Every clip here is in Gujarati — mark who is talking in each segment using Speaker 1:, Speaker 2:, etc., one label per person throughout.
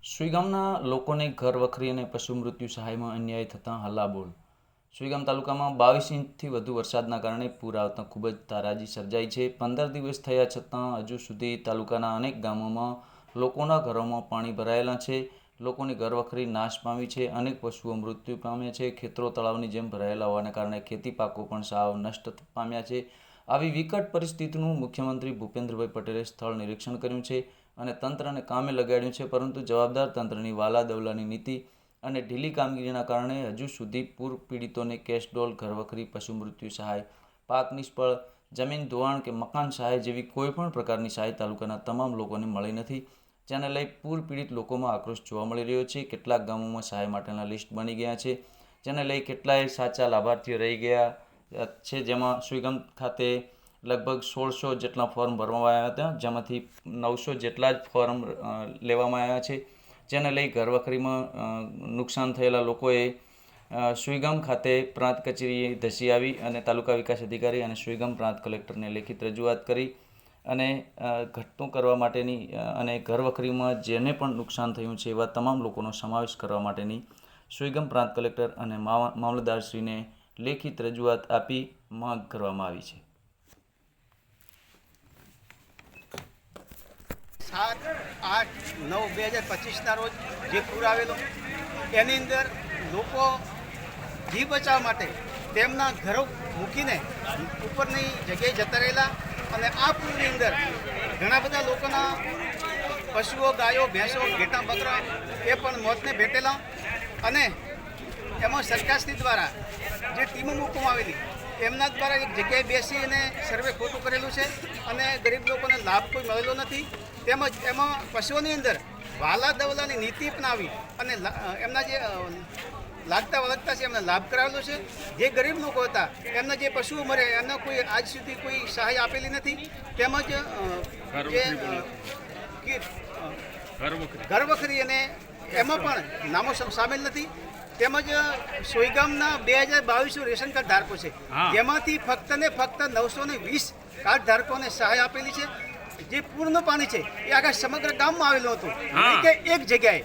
Speaker 1: સુઈગામના લોકોને ઘર વખરી અને પશુ મૃત્યુ સહાયમાં અન્યાય થતાં હલ્લાબોલ. સુઈગામ તાલુકામાં 22 ઇંચથી વધુ વરસાદના કારણે પૂર આવતા ખૂબ જ તારાજી સર્જાઈ છે. 15 દિવસ થયા છતાં હજુ સુધી તાલુકાના અનેક ગામોમાં લોકોના ઘરોમાં પાણી ભરાયેલા છે. લોકોની ઘર વખરી નાશ પામી છે. અનેક પશુઓ મૃત્યુ પામ્યા છે. ખેતરો તળાવની જેમ ભરાયેલા હોવાને કારણે ખેતી પાકો પણ સાવ નષ્ટ પામ્યા છે. આવી વિકટ પરિસ્થિતિનું મુખ્યમંત્રી ભૂપેન્દ્રભાઈ પટેલે સ્થળ નિરીક્ષણ કર્યું છે અને તંત્રને કામે લગાડ્યું છે, પરંતુ જવાબદાર તંત્રની વાલાદવલાની નીતિ અને ઢીલી કામગીરીના કારણે હજુ સુધી પૂર પીડિતોને કેશડોલ, ઘરવખરી, પશુ મૃત્યુ સહાય, પાક નિષ્ફળ, જમીન ધોવાણ કે મકાન સહાય જેવી કોઈપણ પ્રકારની સહાય તાલુકાના તમામ લોકોને મળી નથી. જેને લઈ પૂર પીડિત લોકોમાં આક્રોશ જોવા મળી રહ્યો છે. કેટલાક ગામોમાં સહાય માટેના લિસ્ટ બની ગયા છે, જેને લઈ કેટલાય સાચા લાભાર્થીઓ રહી ગયા છે. જેમાં સુઈગામ ખાતે લગભગ 1600 જેટલા ફોર્મ ભરવામાં આવ્યા હતા, જેમાંથી 900 જેટલા જ ફોર્મ લેવામાં આવ્યા છે. જેને લઈ ઘરવખરીમાં નુકસાન થયેલા લોકોએ સુઈગામ ખાતે પ્રાંત કચેરીએ ધસી આવી અને તાલુકા વિકાસ અધિકારી અને સુઈગામ પ્રાંત કલેક્ટરને લેખિત રજૂઆત કરી અને ઘટતું કરવા માટેની અને ઘરવખરીમાં જેને પણ નુકસાન થયું છે એવા તમામ લોકોનો સમાવેશ કરવા માટેની સુઈગામ પ્રાંત કલેક્ટર અને મામલતદારશ્રીને લેખિત રજૂઆત આપી માંગ કરવામાં આવી છે.
Speaker 2: 7-8-9-2025 રોજ જે પૂર આવેલો એની અંદર લોકો જીવ બચાવવા માટે તેમના ઘરો મૂકીને ઉપરની જગ્યાએ જતા રહેલા અને આ પૂરની અંદર ઘણા બધા લોકોના પશુઓ, ગાયો, ભેંસો, ઘેટાં, બકરા એ પણ મોતને ભેટેલા અને એમાં સરકારશ્રી દ્વારા જે ટીમો મૂકવામાં આવેલી એમના દ્વારા એક જગ્યાએ બેસી અને સર્વે ખોટું કરેલું છે અને ગરીબ લોકોને લાભ કોઈ મળેલો નથી. તેમજ એમાં પશુઓની અંદર વાલા દવલાની નીતિ અપનાવી અને એમના જે લાગતા વળગતા છે એમને લાભ કરાવેલો છે. જે ગરીબ લોકો હતા એમના જે પશુઓ મરે એમને કોઈ આજ સુધી કોઈ સહાય આપેલી નથી. તેમજ જે ઘરવખરી અને એમાં પણ નામો સામેલ નથી. તેમજ સોઈગામના 2022 રેશન કાર્ડ ધારકો છે, જેમાંથી ફક્ત ને ફક્ત 920 કાર્ડ ધારકોને સહાય આપેલી છે. જે પૂરનું પાણી છે એ આખા સમગ્ર ગામમાં આવેલું હતું કે એક જગ્યાએ.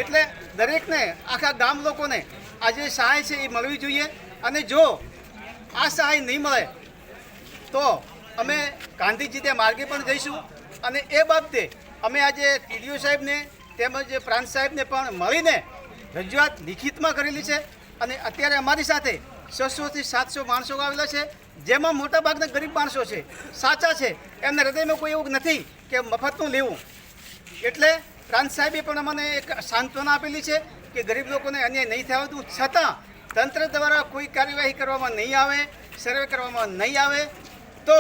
Speaker 2: એટલે દરેકને આખા ગામ લોકોને આ જે સહાય છે એ મળવી જોઈએ અને જો આ સહાય નહીં મળે તો અમે ગાંધીજી માર્ગે પણ જઈશું અને એ બાબતે અમે આજે ટીડીઓ સાહેબને તેમજ પ્રાંત સાહેબને પણ મળીને રજૂઆત લિખિતમાં કરેલી છે અને અત્યારે અમારી સાથે 600થી 700 માણસો આવેલા છે, જેમાં મોટાભાગના ગરીબ માણસો છે, સાચા છે, એમના હૃદયમાં કોઈ એવું નથી કે મફતનું લેવું. એટલે પ્રાંત સાહેબે પણ અમને એક સાંત્વના આપેલી છે કે ગરીબ લોકોને અન્યાય નહીં થવાતું, છતાં તંત્ર દ્વારા કોઈ કાર્યવાહી કરવામાં નહીં આવે, સર્વે કરવામાં નહીં આવે તો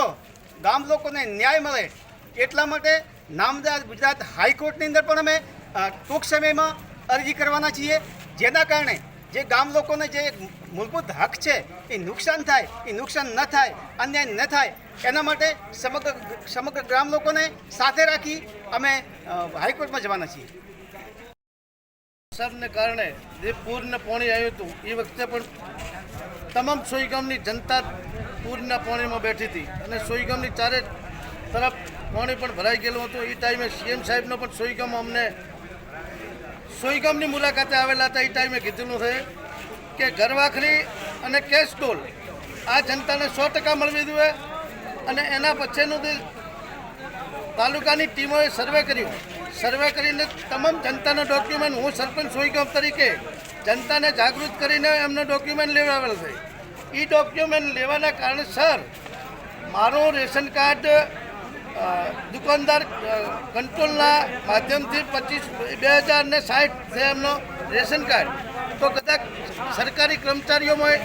Speaker 2: ગામ લોકોને ન્યાય મળે એટલા માટે નામદાર ગુજરાત હાઈકોર્ટની અંદર પણ અમે ટૂંક સમયમાં અરજી કરવાના છીએ, જેના કારણે જે ગામ લોકોને જે મૂળભૂત હક છે એ નુકસાન થાય, એ નુકસાન ન થાય, અન્યાય ન થાય એના માટે સમગ્ર ગ્રામ લોકોને સાથે રાખી અમે હાઈકોર્ટમાં જવાના છીએ.
Speaker 3: વરસાદને કારણે જે પૂરને પાણી આવ્યું હતું એ વખતે પણ તમામ સોઈગામની જનતા પૂરના પાણીમાં બેઠી હતી અને સોઈગામની ચારે તરફ પાણી પણ ભરાઈ ગયેલું હતું. એ ટાઈમે સીએમ સાહેબનો પણ સોઈગામની મુલાકાતે આવેલા હતા. એ ટાઈમે કીધેલું છે કે ઘરવાખરી અને કેશડોલ આ જનતાને 100% મળવી જોઈએ અને એના પછીનું જે તાલુકાની ટીમોએ સર્વે કર્યું, સર્વે કરીને તમામ જનતાનો ડોક્યુમેન્ટ હું સરપંચ સોઈગામ તરીકે જનતાને જાગૃત કરીને એમનો ડોક્યુમેન્ટ લેવાવેલ છે. એ ડોક્યુમેન્ટ લેવાના કારણે સર મારું રેશન કાર્ડ દુકાનદાર કંટ્રોલના માધ્યમથી 2060 છે એમનો રેશન કાર્ડ. તો કદાચ સરકારી કર્મચારીઓમાં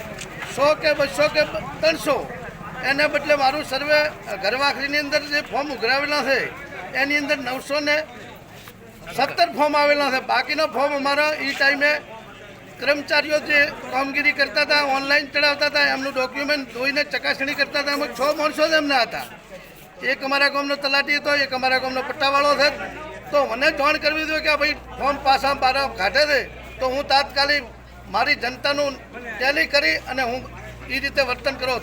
Speaker 3: 100 કે 200 કે 300 એને બદલે મારું સર્વે ઘરવાખરીની અંદર જે ફોર્મ ઉઘરાવેલા છે એની અંદર 917 ફોર્મ આવેલા છે. બાકીનો ફોર્મ અમારા એ ટાઈમે કર્મચારીઓ જે કામગીરી કરતા હતા, ઓનલાઈન ચડાવતા હતા, એમનું ડોક્યુમેન્ટ જોઈને ચકાસણી કરતા હતા. એમાં 6 માણસો જ એમના હતા. એક અમારા ગામનો તલાટી હતો, એક અમારા ગામનો પટ્ટાવાળો છે. તો મને જાણ કરવી જોઈએ કે ભાઈ ફોર્મ પાછા બારા કાઢે છે તો હું તાત્કાલિક મારી જનતાનું ટેલી કરી અને હું એ રીતે વર્તન કરો.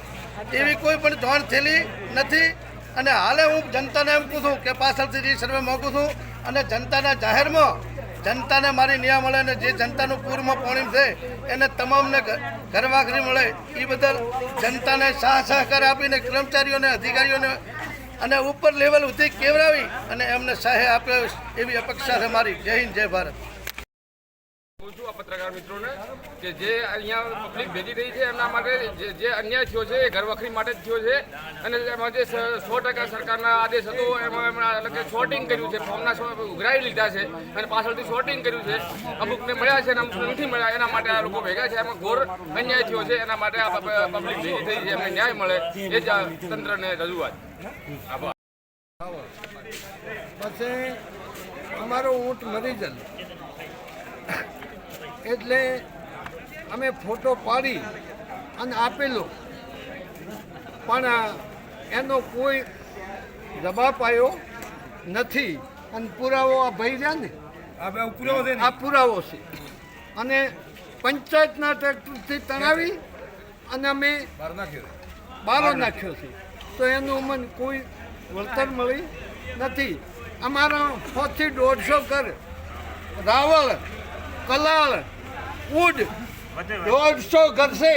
Speaker 3: એવી કોઈ પણ જાણ થયેલી નથી અને હાલે હું જનતાને એમ કહું છું કે પાછળથી સર્વે માગું છું અને જનતાના જાહેરમાં જનતાને મારી ન્યાય મળે અને જે જનતાનું પૂરમાં પાણી છે એને તમામને ઘરવાખરી મળે એ બદલ જનતાને સહકાર આપીને કર્મચારીઓને અધિકારીઓને અને ઉપર લેવલ સુધી કેવડાવી અને એમને સહાય આપે એવી અપેક્ષા છે મારી. જય હિન્દ, જય ભારત.
Speaker 4: હું છું આ પત્રકાર મિત્રોને કે જે અહીંયા પબ્લિક ભેગી થઈ છે એમના માટે જે અન્યાય થયો છે એ ઘરવખરી માટે જ થયો છે અને એમાં જે 100% સરકારના આદેશ હતો એમાં એમણે શોર્ટિંગ કર્યું છે, ફોર્મના ઉઘરાવી લીધા છે અને પાછળથી શોર્ટિંગ કર્યું છે. અમુકને મળ્યા છે અને અમુકને નથી મળ્યા. એના માટે આ લોકો ભેગા છે. એમાં ઘોર અન્યાય થયો છે. એના માટે આ પબ્લિક ભેગી થઈ છે. એમને ન્યાય મળે એ જ આ તંત્રને રજૂઆત. આભાર.
Speaker 5: પછી અમારો ઊંટ મરી જાય એટલે અમે ફોટો પાડી અને આપેલો, પણ એનો કોઈ જવાબ આવ્યો નથી. અને પુરાવો આ ભાઈ રહ્યા ને આ પુરાવો છે. અને પંચાયતના ટ્રેક્ટરથી તણાવી અને અમે બારો નાખ્યો છે, તો એનું અમને કોઈ વળતર મળી નથી. અમારા 100 થી 150 ઘર રાવળ, કલાળ, ઉડ 150 ઘર છે.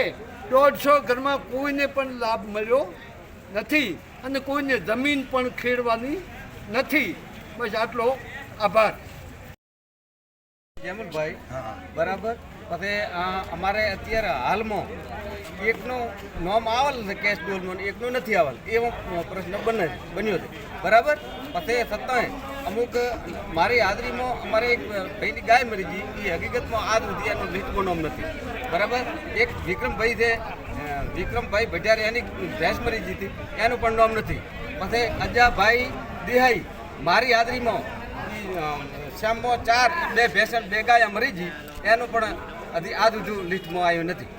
Speaker 5: 150 ઘરમાં કોઈને પણ લાભ મળ્યો નથી અને કોઈને જમીન પણ ખેડવાની નથી. બસ આટલો આભાર.
Speaker 6: જેમલભાઈ બરાબર. પછી અમારે અત્યારે હાલમાં એકનું નામ આવેલ છે કેશ ડોલમાં, એકનું નથી આવેલ. એવો પ્રશ્ન બન્યો છે બરાબર. પછી છતાંય અમુક મારી હાજરીમાં અમારે એક ભાઈની ગાય મરી ગઈ. એ હકીકતમાં આજ સુધી એનું લિસ્ટમાં નામ નથી બરાબર. એક વિક્રમભાઈ છે, વિક્રમભાઈ ભટિયારે, એની ભેંસ મરી ગઈ હતી, એનું પણ નામ નથી. પછી અજાભાઈ દેહાઈ મારી હાજરીમાં શ્યામમાં 4 2 ભેંસ 2 ગાય મરી ગઈ, એનું પણ હજી આજ સુધી લિસ્ટમાં આવ્યું નથી.